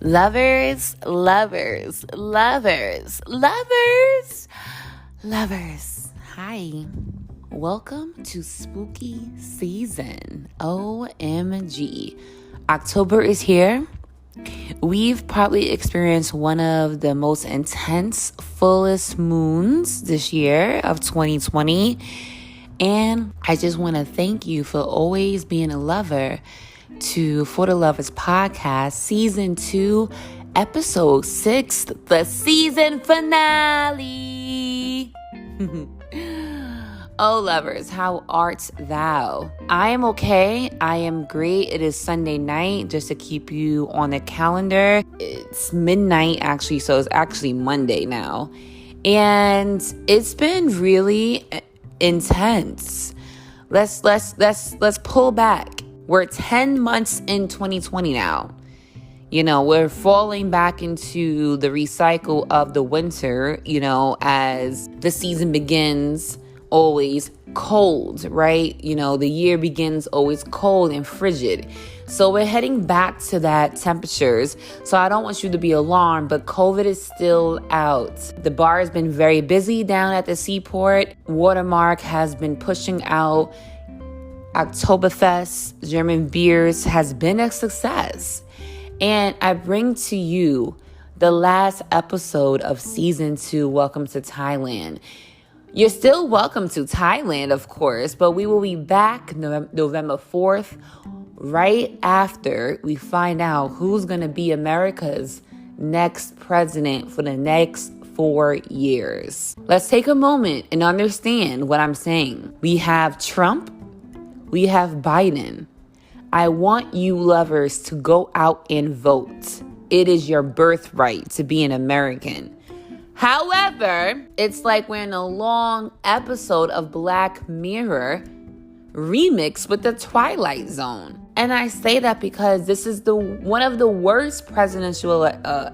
Lovers, lovers, lovers, lovers, lovers. Hi. Welcome to spooky season. OMG. October is here. We've probably experienced one of the most intense, fullest moons this year of 2020. And I just want to thank you for always being a lover to For the Lovers Podcast, Season 2, Episode 6, the season finale. Oh, lovers, how art thou? I am okay. I am great. It is Sunday night, just to keep you on the calendar. It's midnight, actually, so it's actually Monday now. And it's been really intense. Let's pull back. We're 10 months in 2020 now. You know, we're falling back into the recycle of the winter, as the season begins always cold, right? The year begins always cold and frigid. So we're heading back to that temperatures. So I don't want you to be alarmed, but COVID is still out. The bar has been very busy down at the seaport. Watermark has been pushing out Oktoberfest, German beers has been a success. And I bring to you the last episode of Season 2, Welcome to TiyLand. You're still welcome to TiyLand, of course, but we will be back November 4th, right after we find out who's going to be America's next president for the next 4 years. Let's take a moment and understand what I'm saying. We have Trump. We have Biden. I want you lovers to go out and vote. It is your birthright to be an American. However, it's like we're in a long episode of Black Mirror remixed with the Twilight Zone. And I say that because this is one of the worst presidential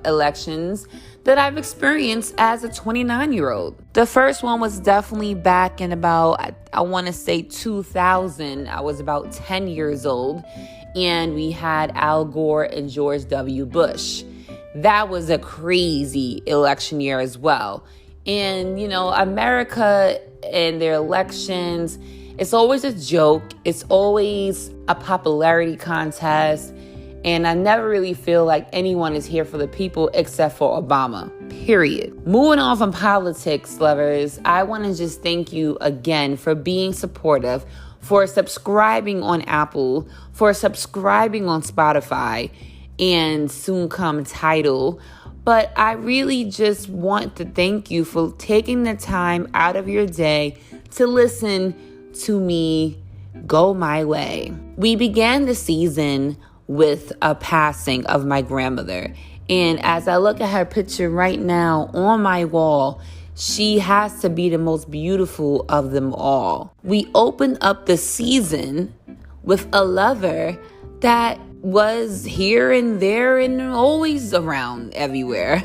elections that I've experienced as a 29-year-old. The first one was definitely back in about, I want to say 2000. I was about 10 years old. And we had Al Gore and George W. Bush. That was a crazy election year as well. And, America and their elections, it's always a joke. It's always a popularity contest. And I never really feel like anyone is here for the people except for Obama, period. Moving on from politics, lovers, I want to just thank you again for being supportive, for subscribing on Apple, for subscribing on Spotify, and soon come Tidal. But I really just want to thank you for taking the time out of your day to listen to me go my way. We began the season with a passing of my grandmother. And as I look at her picture right now on my wall, she has to be the most beautiful of them all. We opened up the season with a lover that was here and there and always around everywhere.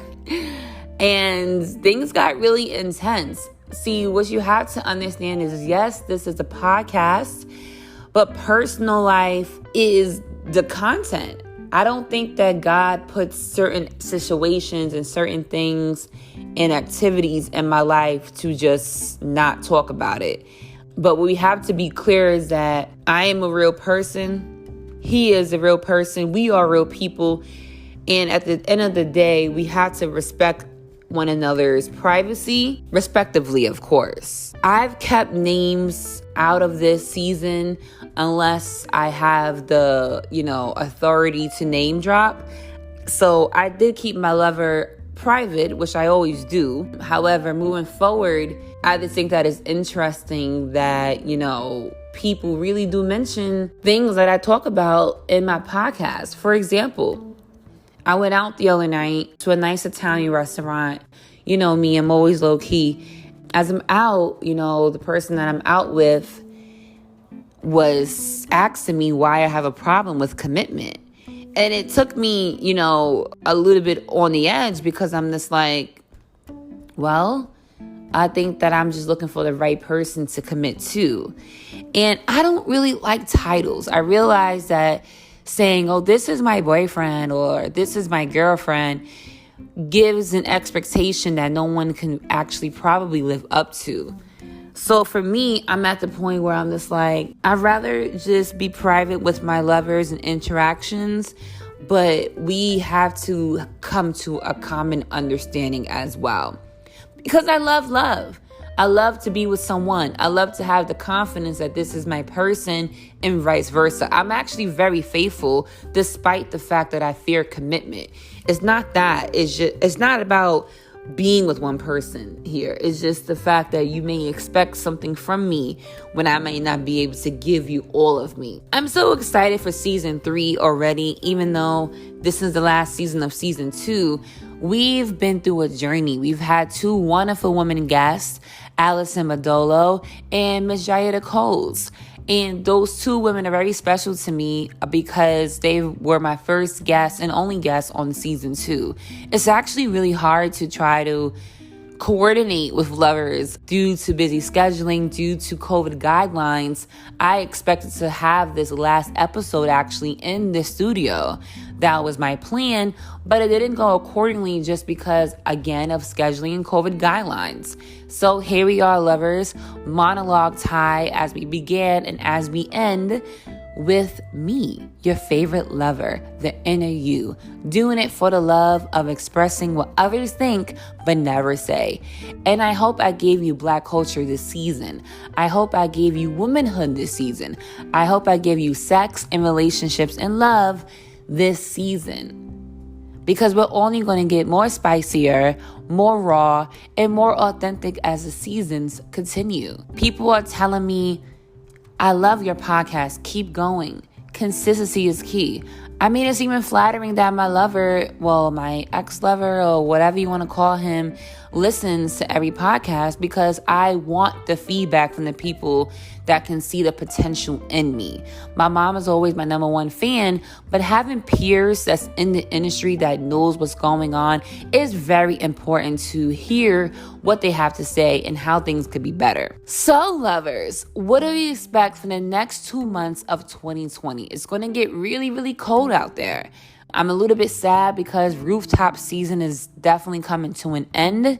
And things got really intense. See, what you have to understand is, yes, this is a podcast, but personal life is the content. I don't think that God puts certain situations and certain things and activities in my life to just not talk about it. But what we have to be clear is that I am a real person. He is a real person. We are real people. And at the end of the day, we have to respect one another's privacy, respectively, of course. I've kept names out of this season unless I have the, authority to name drop. So I did keep my lover private, which I always do. However, moving forward, I just think that it's interesting that, people really do mention things that I talk about in my podcast. For example, I went out the other night to a nice Italian restaurant. You know me, I'm always low key. As I'm out, the person that I'm out with was asking me why I have a problem with commitment. And it took me, a little bit on the edge because I'm just like, well, I think that I'm just looking for the right person to commit to. And I don't really like titles. I realize that saying, oh, this is my boyfriend or this is my girlfriend, gives an expectation that no one can actually probably live up to. So for me, I'm at the point where I'm just like, I'd rather just be private with my lovers and interactions, but we have to come to a common understanding as well. Because I love love. I love to be with someone. I love to have the confidence that this is my person and vice versa. I'm actually very faithful despite the fact that I fear commitment. It's not that. It's not about being with one person here. It's just the fact that you may expect something from me when I may not be able to give you all of me. I'm so excited for season 3 already, even though this is the last season of season 2. We've been through a journey. We've had 2 wonderful women guests, Alison Madolo and Miss Jayada Coles. And those 2 women are very special to me because they were my first guests and only guests on season 2. It's actually really hard to try to coordinate with lovers due to busy scheduling, due to COVID guidelines. I expected to have this last episode actually in the studio. That was my plan, but it didn't go accordingly just because, again, of scheduling and COVID guidelines. So here we are, lovers. Monologue Ty as we began and as we end with me, your favorite lover, the inner you, doing it for the love of expressing what others think but never say. And I hope I gave you Black culture this season. I hope I gave you womanhood this season. I hope I gave you sex and relationships and love this season. Because we're only going to get more spicier, more raw, and more authentic as the seasons continue. People are telling me, I love your podcast. Keep going. Consistency is key. I mean, it's even flattering that my lover, well, my ex-lover or whatever you want to call him, listens to every podcast because I want the feedback from the people that can see the potential in me. My mom is always my number one fan, but having peers that's in the industry that knows what's going on is very important to hear what they have to say and how things could be better. So, lovers, what do we expect for the next 2 months of 2020? It's going to get really, really cold out there. I'm a little bit sad because rooftop season is definitely coming to an end,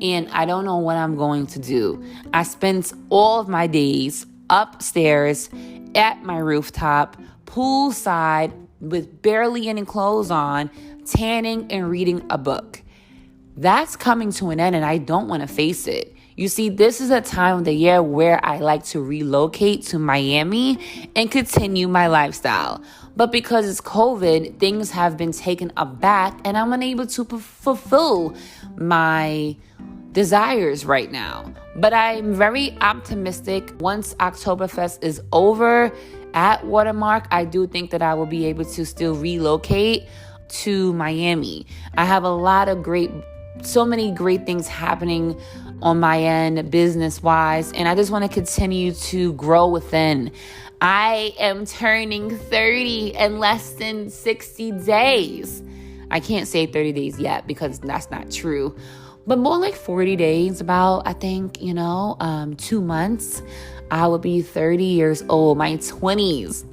and I don't know what I'm going to do. I spent all of my days upstairs at my rooftop, poolside, with barely any clothes on, tanning and reading a book. That's coming to an end, and I don't want to face it. You see, this is a time of the year where I like to relocate to Miami and continue my lifestyle. But because it's COVID, things have been taken aback and I'm unable to fulfill my desires right now. But I'm very optimistic. Once Oktoberfest is over at Watermark, I do think that I will be able to still relocate to Miami. I have so many great things happening on my end, business-wise, and I just want to continue to grow within. I am turning 30 in less than 60 days. I can't say 30 days yet because that's not true, but more like 40 days, about, I think, 2 months. I will be 30 years old. My 20s,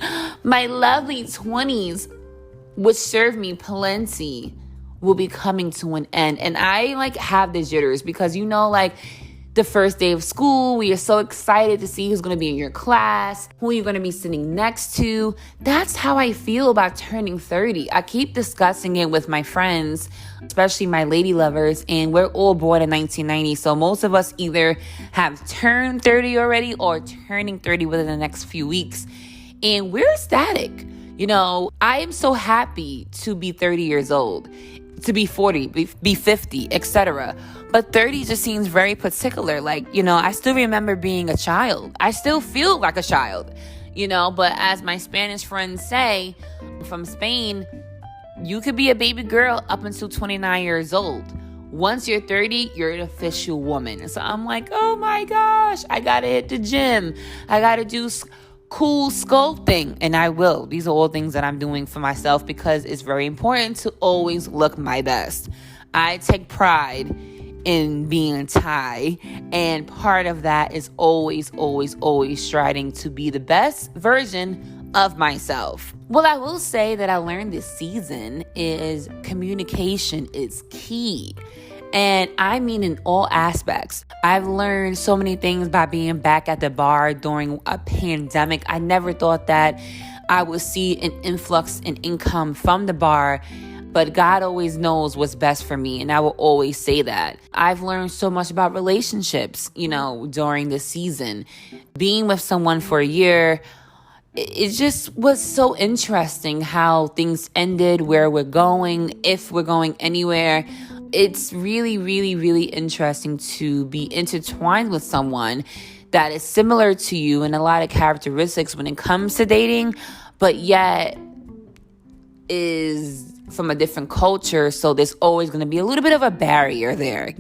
my lovely 20s, which served me plenty, will be coming to an end. And I have the jitters because the first day of school, we are so excited to see who's going to be in your class, who you're going to be sitting next to. That's how I feel about turning 30. I keep discussing it with my friends, especially my lady lovers, and we're all born in 1990. So most of us either have turned 30 already or turning 30 within the next few weeks. And we're ecstatic. I am so happy to be 30 years old, to be 40, be 50, etc. But 30 just seems very particular. I still remember being a child. I still feel like a child, but as my Spanish friends say from Spain, you could be a baby girl up until 29 years old. Once you're 30, you're an official woman. So I'm like, oh my gosh, I gotta hit the gym. I gotta do cool sculpting, and I will. These are all things that I'm doing for myself because it's very important to always look my best. I take pride in being Thai, and part of that is always striving to be the best version of myself. Well, I will say that I learned this season is communication is key. And I mean in all aspects. I've learned so many things by being back at the bar during a pandemic. I never thought that I would see an influx in income from the bar, but God always knows what's best for me, and I will always say that. I've learned so much about relationships, during this season. Being with someone for a year, it just was so interesting how things ended, where we're going, if we're going anywhere. It's really, really, really interesting to be intertwined with someone that is similar to you in a lot of characteristics when it comes to dating, but yet is from a different culture. So there's always going to be a little bit of a barrier there,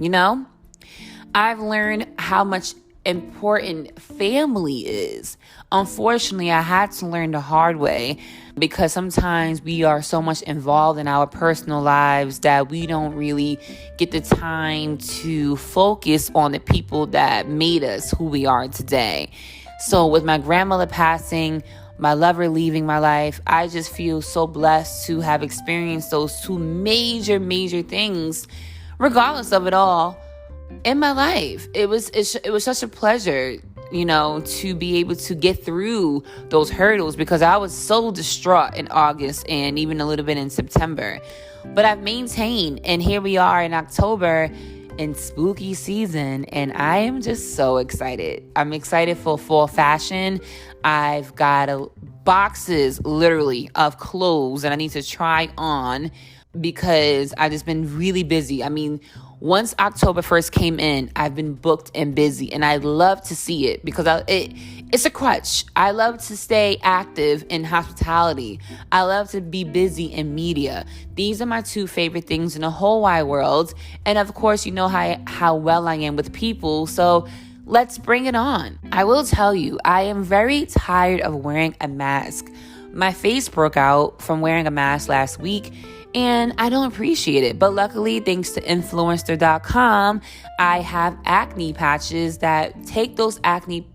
I've learned how much important family is. Unfortunately, I had to learn the hard way because sometimes we are so much involved in our personal lives that we don't really get the time to focus on the people that made us who we are today. So with my grandmother passing, my lover leaving my life, I just feel so blessed to have experienced those two major, major things, regardless of it all, in my life. It was such a pleasure, to be able to get through those hurdles because I was so distraught in August and even a little bit in September. But I've maintained, and here we are in October in spooky season, and I am just so excited. I'm excited for fall fashion. I've got boxes literally of clothes that I need to try on because I've just been really busy. I mean, once October 1st came in, I've been booked and busy, and I love to see it because it's a crutch. I love to stay active in hospitality. I love to be busy in media. These are my two favorite things in the whole wide world. And of course, you know how well I am with people, so let's bring it on. I will tell you, I am very tired of wearing a mask. My face broke out from wearing a mask last week, and I don't appreciate it. But luckily, thanks to influencer.com, I have acne patches that take those acne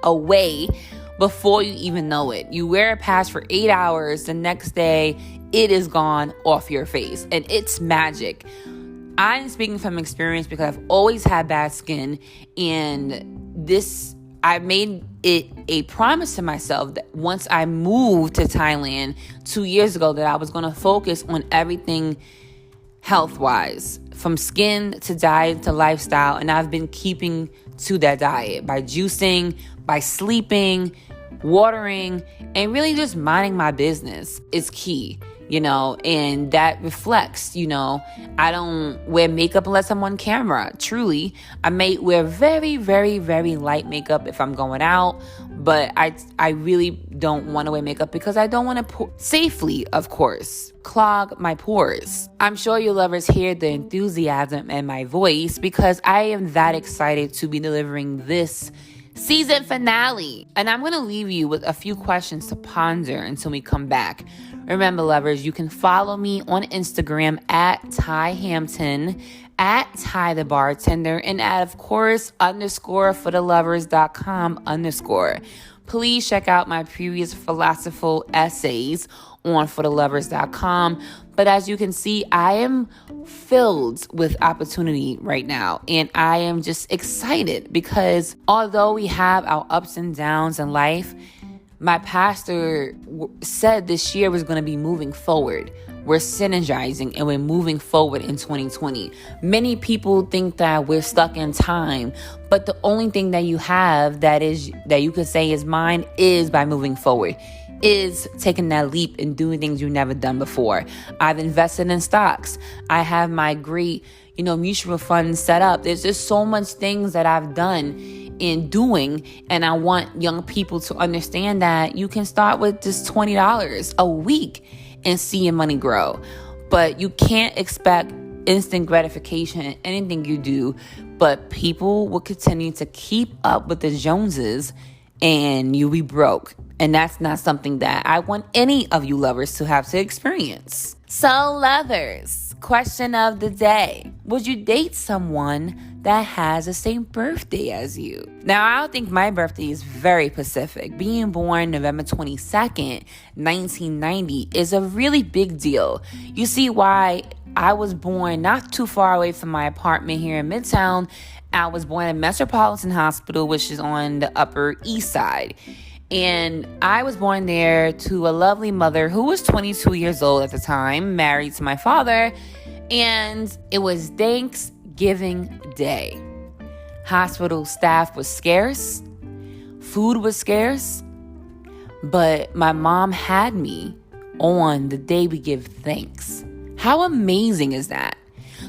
away before you even know it. You wear a patch for 8 hours, the next day, it is gone off your face, and it's magic. I'm speaking from experience because I've always had bad skin, and I made it a promise to myself that once I moved to Thailand 2 years ago that I was going to focus on everything health-wise, from skin to diet to lifestyle, and I've been keeping to that diet by juicing, by sleeping, watering, and really just minding my business is key. And that reflects, I don't wear makeup unless I'm on camera. Truly, I may wear very, very, very light makeup if I'm going out, but I really don't want to wear makeup because I don't want to safely, of course, clog my pores. I'm sure you lovers hear the enthusiasm in my voice because I am that excited to be delivering this season finale. And I'm going to leave you with a few questions to ponder until we come back. Remember, lovers, you can follow me on Instagram at Ty Hampton, at Ty the Bartender, and at, of course, _forthelovers.com_. Please check out my previous philosophical essays on forthelovers.com. But as you can see, I am filled with opportunity right now. And I am just excited because although we have our ups and downs in life, my pastor said this year was going to be moving forward. We're synergizing and we're moving forward in 2020. Many people think that we're stuck in time, but the only thing that you have that you could say is mine is by moving forward, is taking that leap and doing things you've never done before. I've invested in stocks. I have my great, mutual funds set up. There's just so much things that I've done in doing, and I want young people to understand that you can start with just $20 a week and see your money grow. But you can't expect instant gratification in anything you do, but people will continue to keep up with the Joneses and you'll be broke. And that's not something that I want any of you lovers to have to experience. So lovers, question of the day. Would you date someone that has the same birthday as you? Now, I don't think my birthday is very specific. Being born November 22nd, 1990 is a really big deal. You see why I was born not too far away from my apartment here in Midtown. I was born at Metropolitan Hospital, which is on the Upper East Side. And I was born there to a lovely mother who was 22 years old at the time, married to my father. And it was Thanksgiving Day. Hospital staff was scarce. Food was scarce. But my mom had me on the day we give thanks. How amazing is that?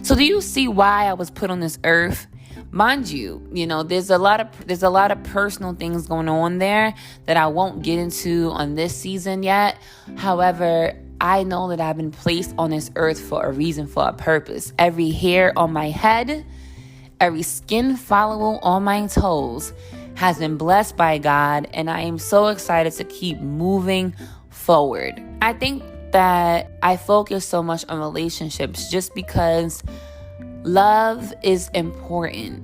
So do you see why I was put on this earth? Mind you, there's a lot of personal things going on there that I won't get into on this season yet. However, I know that I've been placed on this earth for a reason, for a purpose. Every hair on my head, every skin follicle on my toes has been blessed by God, and I am so excited to keep moving forward. I think that I focus so much on relationships just because love is important.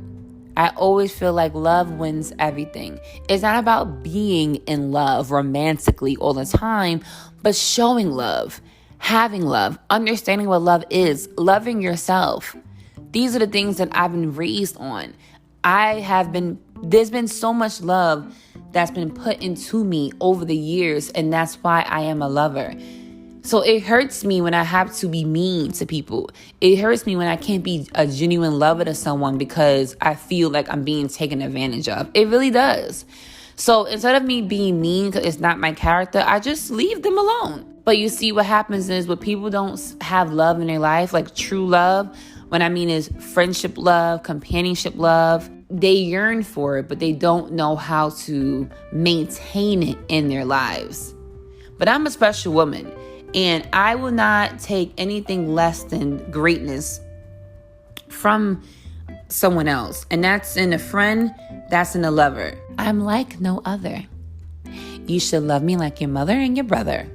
I always feel like love wins everything. It's not about being in love romantically all the time, but showing love, having love, understanding what love is, loving yourself. These are the things that I've been raised on. There's been so much love that's been put into me over the years, and that's why I am a lover. So it hurts me when I have to be mean to people. It hurts me when I can't be a genuine lover to someone because I feel like I'm being taken advantage of. It really does. So instead of me being mean because it's not my character, I just leave them alone. But you see what happens is when people don't have love in their life, like true love, what I mean is friendship love, companionship love, they yearn for it, but they don't know how to maintain it in their lives. But I'm a special woman. And I will not take anything less than greatness from someone else. And that's in a friend, that's in a lover. I'm like no other. You should love me like your mother and your brother.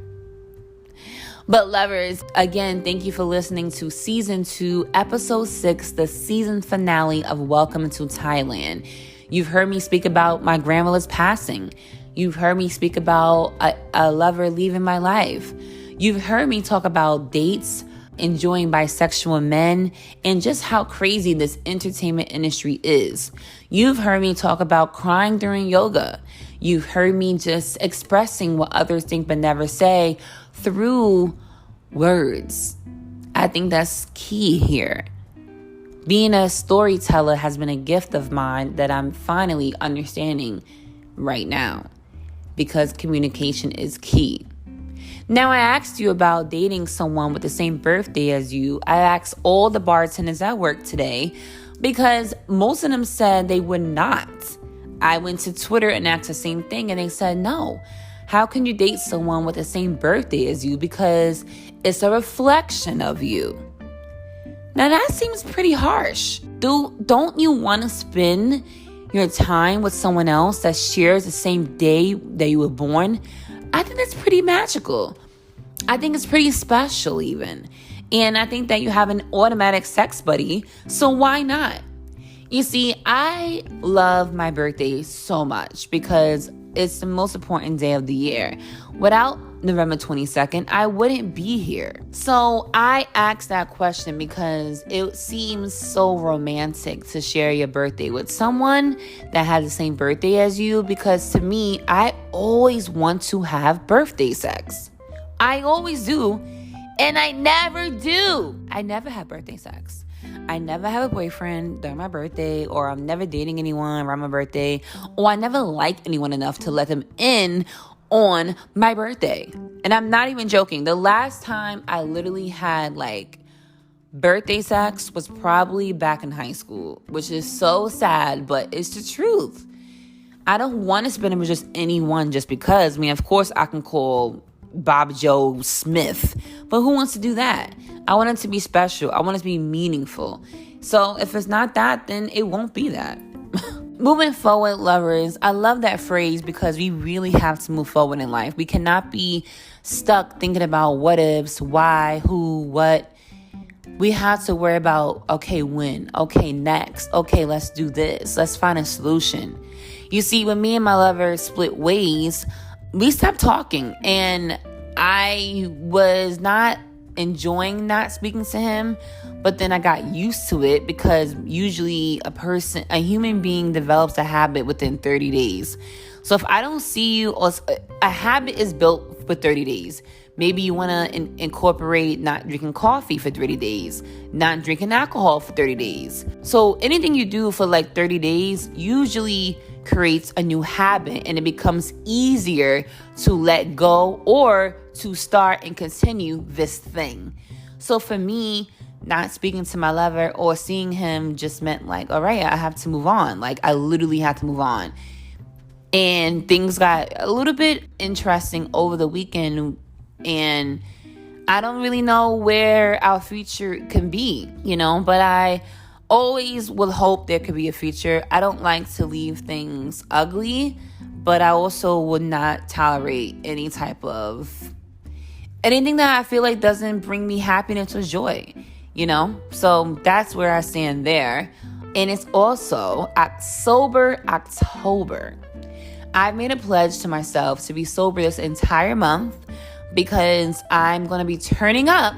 But lovers, again, thank you for listening to Season 2, Episode 6, the season finale of Welcome to TiyLand. You've heard me speak about my grandmother's passing. You've heard me speak about a lover leaving my life. You've heard me talk about dates, enjoying bisexual men, and just how crazy this entertainment industry is. You've heard me talk about crying during yoga. You've heard me just expressing what others think but never say through words. I think that's key here. Being a storyteller has been a gift of mine that I'm finally understanding right now because communication is key. Now, I asked you about dating someone with the same birthday as you. I asked all the bartenders at work today because most of them said they would not. I went to Twitter and asked the same thing and they said no. How can you date someone with the same birthday as you? Because it's a reflection of you. Now, that seems pretty harsh. Don't you want to spend your time with someone else that shares the same day that you were born? I think that's pretty magical. I think it's pretty special even. And I think that you have an automatic sex buddy, so why not? You see, I love my birthday so much because it's the most important day of the year. Without November 22nd, I wouldn't be here. So I asked that question because it seems so romantic to share your birthday with someone that has the same birthday as you, because to me, I always want to have birthday sex. I always do, and I never do. I never have birthday sex. I never have a boyfriend during my birthday, or I'm never dating anyone around my birthday, or I never like anyone enough to let them in on my birthday. And I'm not even joking. The last time I literally had birthday sex was probably back in high school, which is so sad, but it's the truth. I don't want to spend it with just anyone just because. I mean, of course I can call Bob Joe Smith, but who wants to do that? I want it to be special. I want it to be meaningful. So if it's not that, then it won't be that. moving forward, lovers, I love that phrase because we really have to move forward in life. We cannot be stuck thinking about what ifs, why, who, what. We have to worry about, okay, when, okay, next, okay, let's do this. Let's find a solution. You see, when me and my lover split ways, we stopped talking, and I was not enjoying not speaking to him, but then I got used to it because usually a human being develops a habit within 30 days. So if I don't see you, or a habit is built for 30 days. Maybe you want to incorporate not drinking coffee for 30 days, not drinking alcohol for 30 days. So anything you do for like 30 days usually creates a new habit, and it becomes easier to let go or to start and continue this thing. So for me, not speaking to my lover or seeing him just meant like, all right, I have to move on. Like, I literally had to move on. And things got a little bit interesting over the weekend, and I don't really know where our future can be, but I always will hope there could be a future. I don't like to leave things ugly, but I also would not tolerate anything that I feel like doesn't bring me happiness or joy, So that's where I stand there. And it's also Sober October. I've made a pledge to myself to be sober this entire month because I'm going to be turning up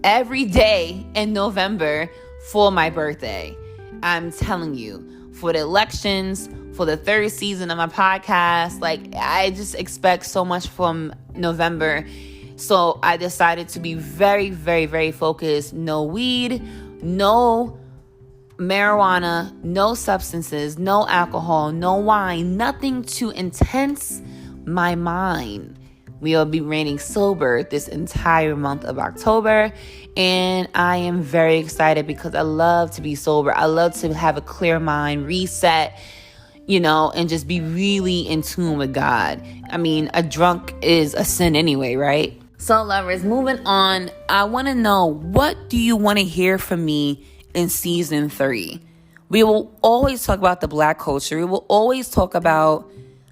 every day in November for my birthday. I'm telling you, for the elections, for the third season of my podcast, I just expect so much from November. So I decided to be very, very, very focused. No weed, no marijuana, no substances, no alcohol, no wine, nothing to intense my mind. We'll be remaining sober this entire month of October, and I am very excited because I love to be sober. I love to have a clear mind, reset, and just be really in tune with God. I mean, a drunk is a sin anyway, right? So lovers, moving on, I want to know, what do you want to hear from me in season 3? We will always talk about the Black culture. We will always talk about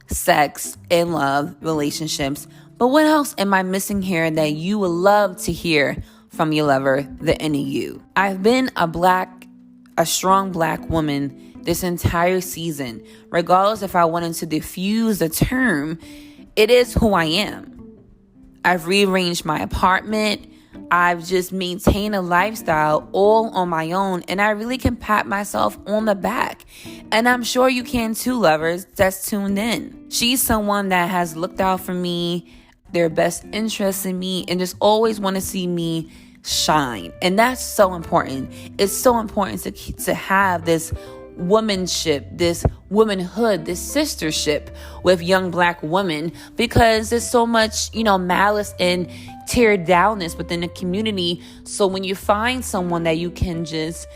sex and love, relationships. But what else am I missing here that you would love to hear from your lover, the inner you? I've been a strong Black woman this entire season. Regardless if I wanted to diffuse the term, it is who I am. I've rearranged my apartment. I've just maintained a lifestyle all on my own, and I really can pat myself on the back. And I'm sure you can too, lovers that's tuned in. She's someone that has looked out for me, their best interest in me, and just always want to see me shine. And that's so important. It's so important to have this womanship, this womanhood, this sistership with young Black women, because there's so much, malice and tear downness within the community. So when you find someone that you can just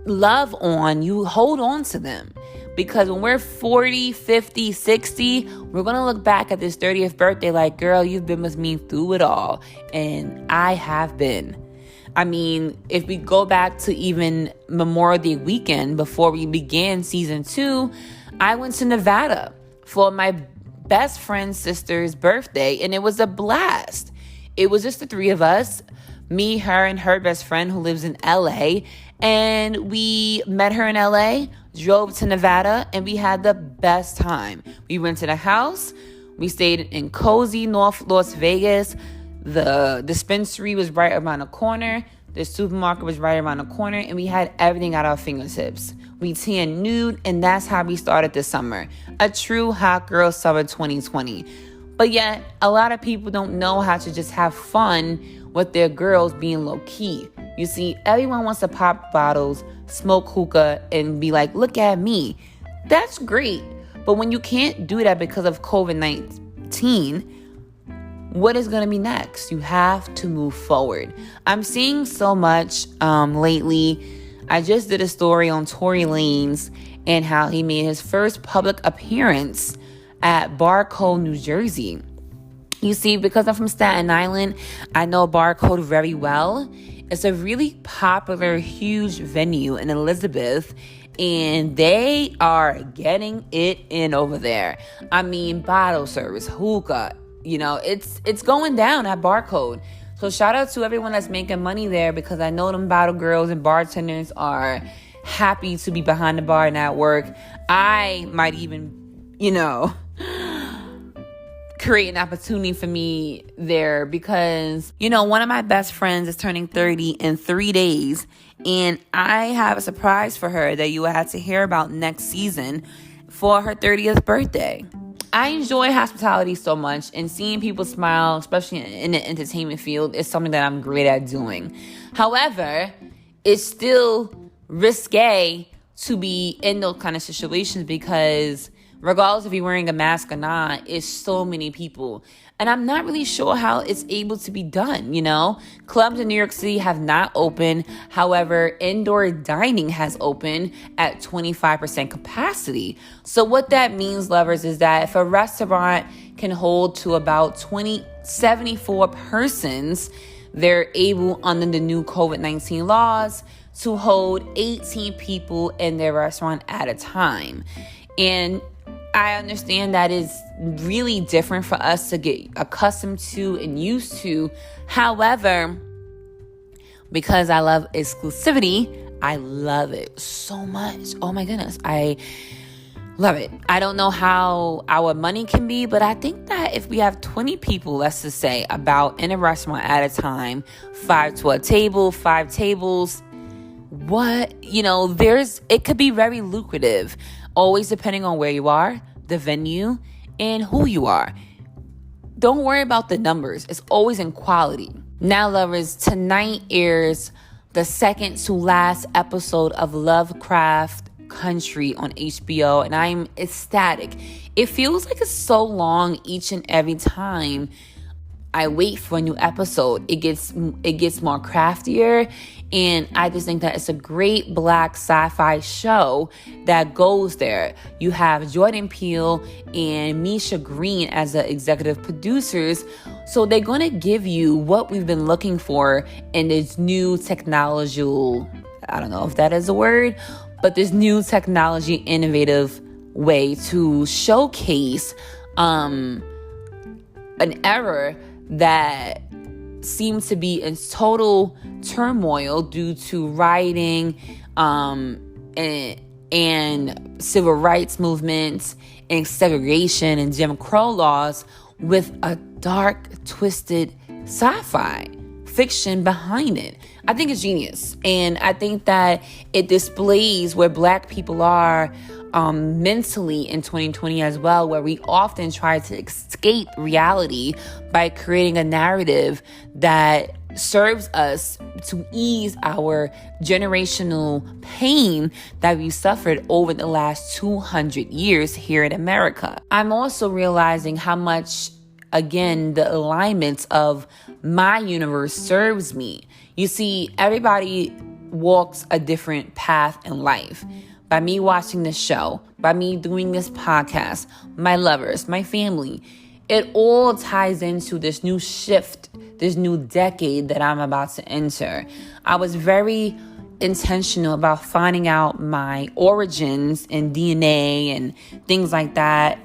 love on, you hold on to them. Because when we're 40, 50, 60, we're going to look back at this 30th birthday like, girl, you've been with me through it all. And I have been. I mean, if we go back to even Memorial Day weekend before we began season 2, I went to Nevada for my best friend's sister's birthday, and it was a blast. It was just the three of us, me, her, and her best friend who lives in LA. And we met her in LA, drove to Nevada, and we had the best time. We rented a house. We stayed in cozy North Las Vegas. The dispensary was right around the corner. The supermarket was right around the corner. And we had everything at our fingertips. We tan nude, and that's how we started the summer. A true hot girl summer 2020. But yet, a lot of people don't know how to just have fun with their girls being low-key. You see, everyone wants to pop bottles, smoke hookah, and be like, look at me. That's great. But when you can't do that because of COVID-19, what is going to be next? You have to move forward. I'm seeing so much lately. I just did a story on Tory Lanez and how he made his first public appearance at Barcode, New Jersey. You see, because I'm from Staten Island, I know Barcode very well. It's a really popular, huge venue in Elizabeth. and they are getting it in over there. I mean, bottle service, hookah, it's going down at Barcode. So shout out to everyone that's making money there, because I know them bottle girls and bartenders are happy to be behind the bar and at work. I might even, create an opportunity for me there, because, one of my best friends is turning 30 in 3 days, and I have a surprise for her that you will have to hear about next season for her 30th birthday. I enjoy hospitality so much, and seeing people smile, especially in the entertainment field, is something that I'm great at doing. However, it's still risque to be in those kind of situations, because regardless if you're wearing a mask or not, it's so many people. And I'm not really sure how it's able to be done, Clubs in New York City have not opened. However, indoor dining has opened at 25% capacity. So what that means, lovers, is that if a restaurant can hold to about 74 persons, they're able, under the new COVID-19 laws, to hold 18 people in their restaurant at a time. And I understand that is really different for us to get accustomed to and used to. However, because I love exclusivity, I love it so much. Oh my goodness, I love it. I don't know how our money can be, but I think that if we have 20 people, let's just say, about in a restaurant at a time, 5 to a table, 5 tables, it could be very lucrative. Always depending on where you are, the venue, and who you are. Don't worry about the numbers. It's always in quality. Now, lovers, tonight airs the second to last episode of Lovecraft Country on HBO, and I'm ecstatic. It feels like it's so long each and every time I wait for a new episode. It gets more craftier, and I just think that it's a great Black sci-fi show that goes there. You have Jordan Peele and Misha Green as the executive producers, so they're going to give you what we've been looking for in this new technological, I don't know if that is a word, but this new technology innovative way to showcase an era that seems to be in total turmoil due to rioting and civil rights movements and segregation and Jim Crow laws, with a dark, twisted sci-fi fiction behind it. I think it's genius, and I think that it displays where Black people are mentally in 2020 as well, where we often try to escape reality by creating a narrative that serves us to ease our generational pain that we suffered over the last 200 years here in America. I'm also realizing how much, again, the alignment of my universe serves me. You see, everybody walks a different path in life. By me watching this show, by me doing this podcast, my lovers, my family, it all ties into this new shift, this new decade that I'm about to enter. I was very intentional about finding out my origins and DNA and things like that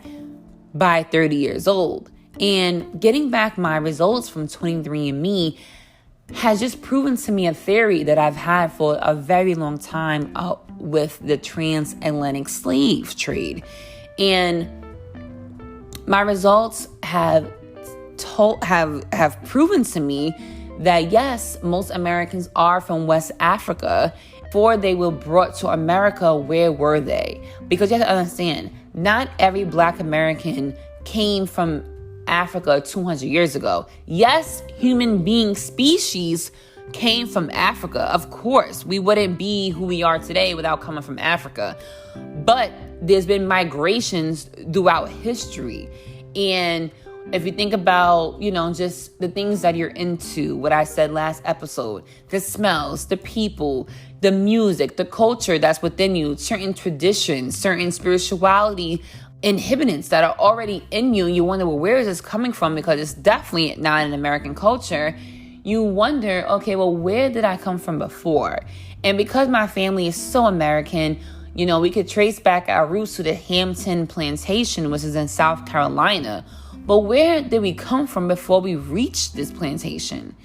by 30 years old. And getting back my results from 23andMe has just proven to me a theory that I've had for a very long time with the transatlantic slave trade. And my results have proven to me that yes, most Americans are from West Africa. Before they were brought to America, where were they? Because you have to understand, not every Black American came from Africa 200 years ago. Yes, human being species came from Africa. Of course, we wouldn't be who we are today without coming from Africa. But there's been migrations throughout history. And if you think about, just the things that you're into, what I said last episode, the smells, the people, the music, the culture that's within you, certain traditions, certain spirituality, inhibitants that are already in you, you wonder, well, where is this coming from? Because it's definitely not an American culture. You wonder, okay, well, where did I come from before? And because my family is so American, We could trace back our roots to the Hampton Plantation, which is in South Carolina. But where did we come from before we reached this plantation?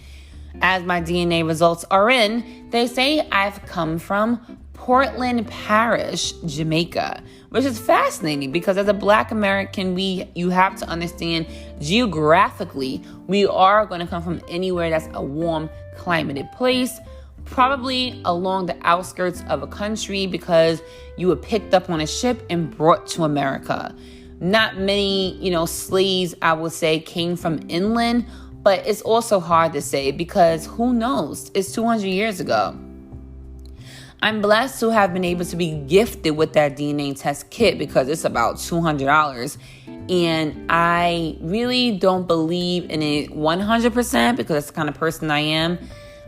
As my DNA results are in, they say I've come from Portland Parish, Jamaica, which is fascinating because as a Black American, you have to understand geographically, we are going to come from anywhere that's a warm climated place, probably along the outskirts of a country because you were picked up on a ship and brought to America. Not many, slaves, I would say, came from inland, but it's also hard to say because who knows? It's 200 years ago. I'm blessed to have been able to be gifted with that DNA test kit because it's about $200. And I really don't believe in it 100% because that's the kind of person I am.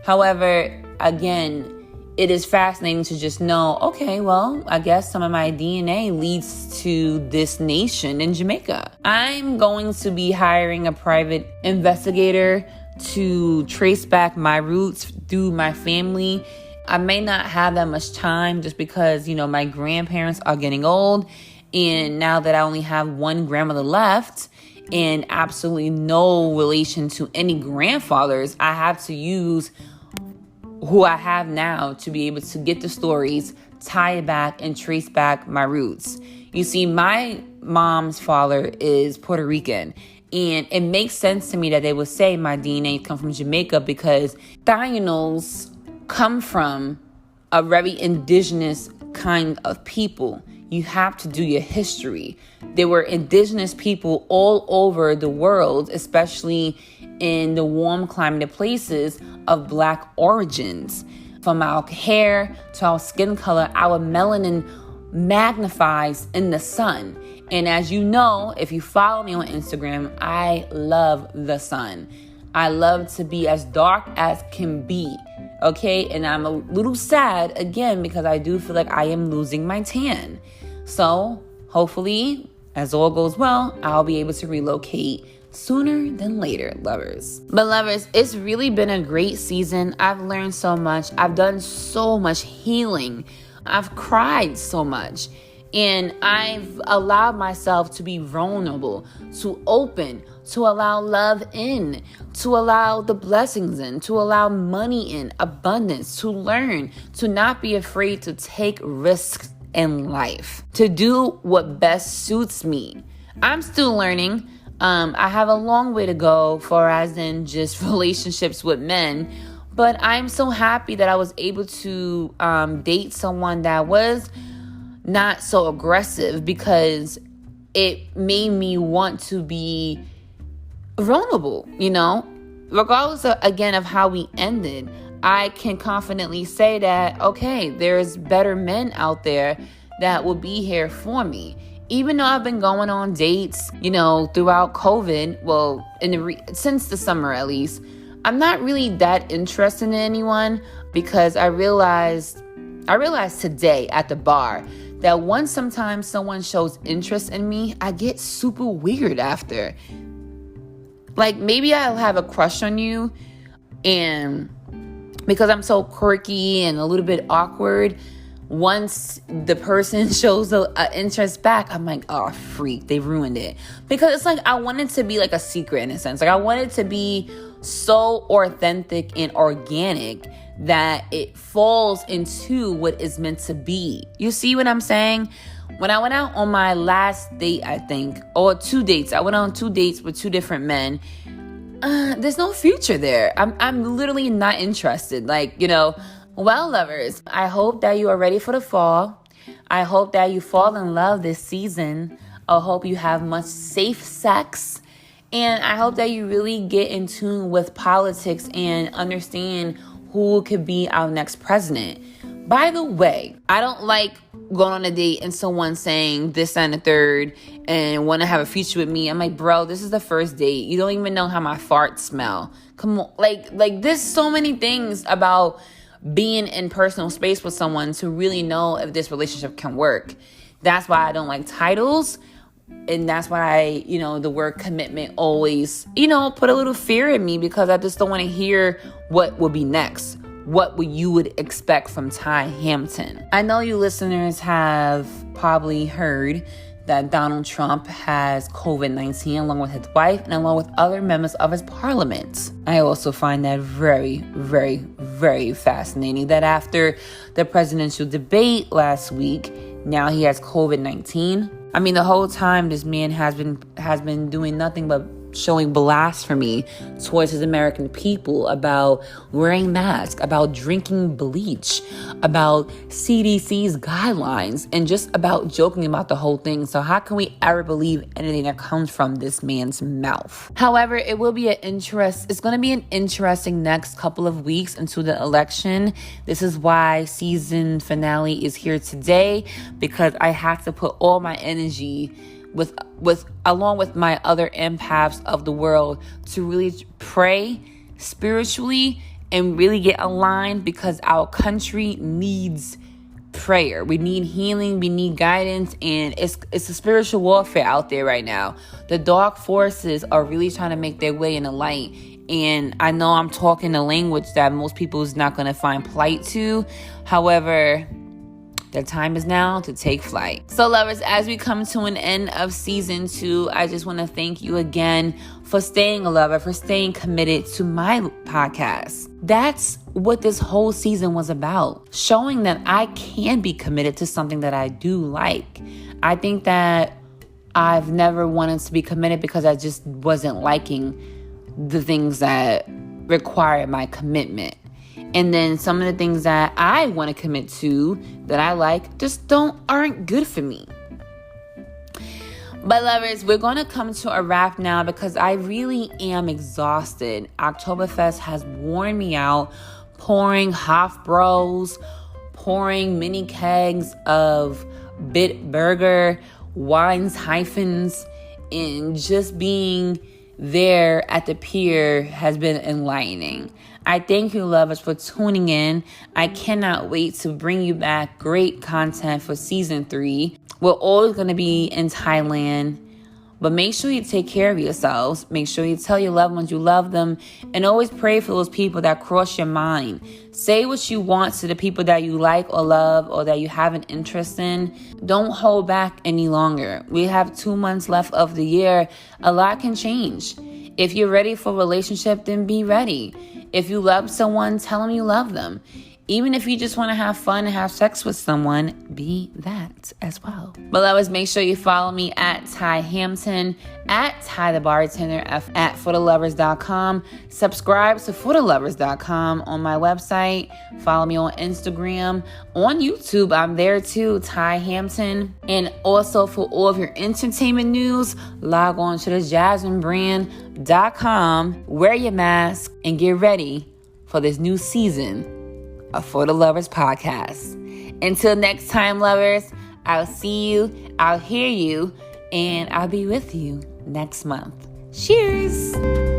However, again, it is fascinating to just know, okay, well, I guess some of my DNA leads to this nation in Jamaica. I'm going to be hiring a private investigator to trace back my roots through my family. I may not have that much time just because, my grandparents are getting old. And now that I only have one grandmother left and absolutely no relation to any grandfathers, I have to use who I have now to be able to get the stories, tie it back, and trace back my roots. You see, my mom's father is Puerto Rican. And it makes sense to me that they would say my DNA comes from Jamaica because Taínos come from a very indigenous kind of people. You have to do your history. There were indigenous people all over the world, especially in the warm climated places of Black origins. From our hair to our skin color, our melanin magnifies in the sun. And as you know, if you follow me on Instagram, I love the sun. I love to be as dark as can be. Okay, and I'm a little sad again because I do feel like I am losing my tan. So hopefully, as all goes well, I'll be able to relocate sooner than later, lovers. But lovers, it's really been a great season. I've learned so much. I've done so much healing. I've cried so much. And I've allowed myself to be vulnerable, to open, to allow love in, to allow the blessings in, to allow money in, abundance, to learn, to not be afraid to take risks in life, to do what best suits me. I'm still learning. I have a long way to go for as in just relationships with men, but I'm so happy that I was able to date someone that was not so aggressive because it made me want to be vulnerable, regardless of how we ended. I can confidently say that, okay, there's better men out there that will be here for me. Even though I've been going on dates, throughout COVID, well, since the summer at least, I'm not really that interested in anyone because I realized today at the bar that once sometimes someone shows interest in me, I get super weird after. Like maybe I'll have a crush on you and because I'm so quirky and a little bit awkward, once the person shows an interest back, I'm like, oh, freak, they ruined it. Because it's like I want it to be like a secret in a sense. Like I want it to be so authentic and organic that it falls into what is meant to be. You see what I'm saying? When I went out on my last date, I think, or 2 dates, I went on 2 dates with 2 different men. There's no future there. I'm literally not interested. Well, lovers, I hope that you are ready for the fall. I hope that you fall in love this season. I hope you have much safe sex. And I hope that you really get in tune with politics and understand who could be our next president. By the way, I don't like going on a date and someone saying this and the third and want to have a future with me. I'm like, bro, this is the first date. You don't even know how my farts smell. Come on. Like there's so many things about being in personal space with someone to really know if this relationship can work. That's why I don't like titles. And that's why the word commitment always, put a little fear in me because I just don't want to hear what will be next. what you would expect from Ty Hampton. I know you listeners have probably heard that Donald Trump has COVID-19 along with his wife and along with other members of his parliament. I also find that very, very, very fascinating that after the presidential debate last week, now he has COVID-19. I mean, the whole time this man has been doing nothing but showing blasphemy towards his American people about wearing masks, about drinking bleach, about CDC's guidelines, and just about joking about the whole thing. So how can we ever believe anything that comes from this man's mouth? However, it's going to be an interesting next couple of weeks until the election. This is why season finale is here today, because I have to put all my energy along with my other empaths of the world to really pray spiritually and really get aligned, because our country needs prayer. We need healing, we need guidance, and it's a spiritual warfare out there right now. The dark forces are really trying to make their way in the light. And I know I'm talking a language that most people is not going to find polite to. However, the time is now to take flight. So lovers, as we come to an end of season 2, I just want to thank you again for staying a lover, for staying committed to my podcast. That's what this whole season was about. Showing that I can be committed to something that I do like. I think that I've never wanted to be committed because I just wasn't liking the things that required my commitment. And then some of the things that I want to commit to that I like just aren't good for me. But lovers, we're going to come to a wrap now because I really am exhausted. Oktoberfest has worn me out, pouring Hofbräus, pouring mini kegs of Bitburger, Weinsheifens, and just being there at the pier has been enlightening. I thank you, lovers, for tuning in. I cannot wait to bring you back great content for season 3. We're always going to be in Thailand, but make sure you take care of yourselves. Make sure you tell your loved ones you love them, and always pray for those people that cross your mind. Say what you want to the people that you like or love or that you have an interest in. Don't hold back any longer. We have 2 months left of the year. A lot can change. If you're ready for a relationship, then be ready. If you love someone, tell them you love them. Even if you just want to have fun and have sex with someone, be that as well. But lovers, make sure you follow me at Ty Hampton, at Ty the Bartender, at forthelovers.com. Subscribe to forthelovers.com on my website. Follow me on Instagram. On YouTube, I'm there too, Ty Hampton. And also for all of your entertainment news, log on to the JasmineBrand.com. Wear your mask and get ready for this new season of For the Lovers podcast. Until next time, lovers, I'll see you, I'll hear you, and I'll be with you next month. Cheers!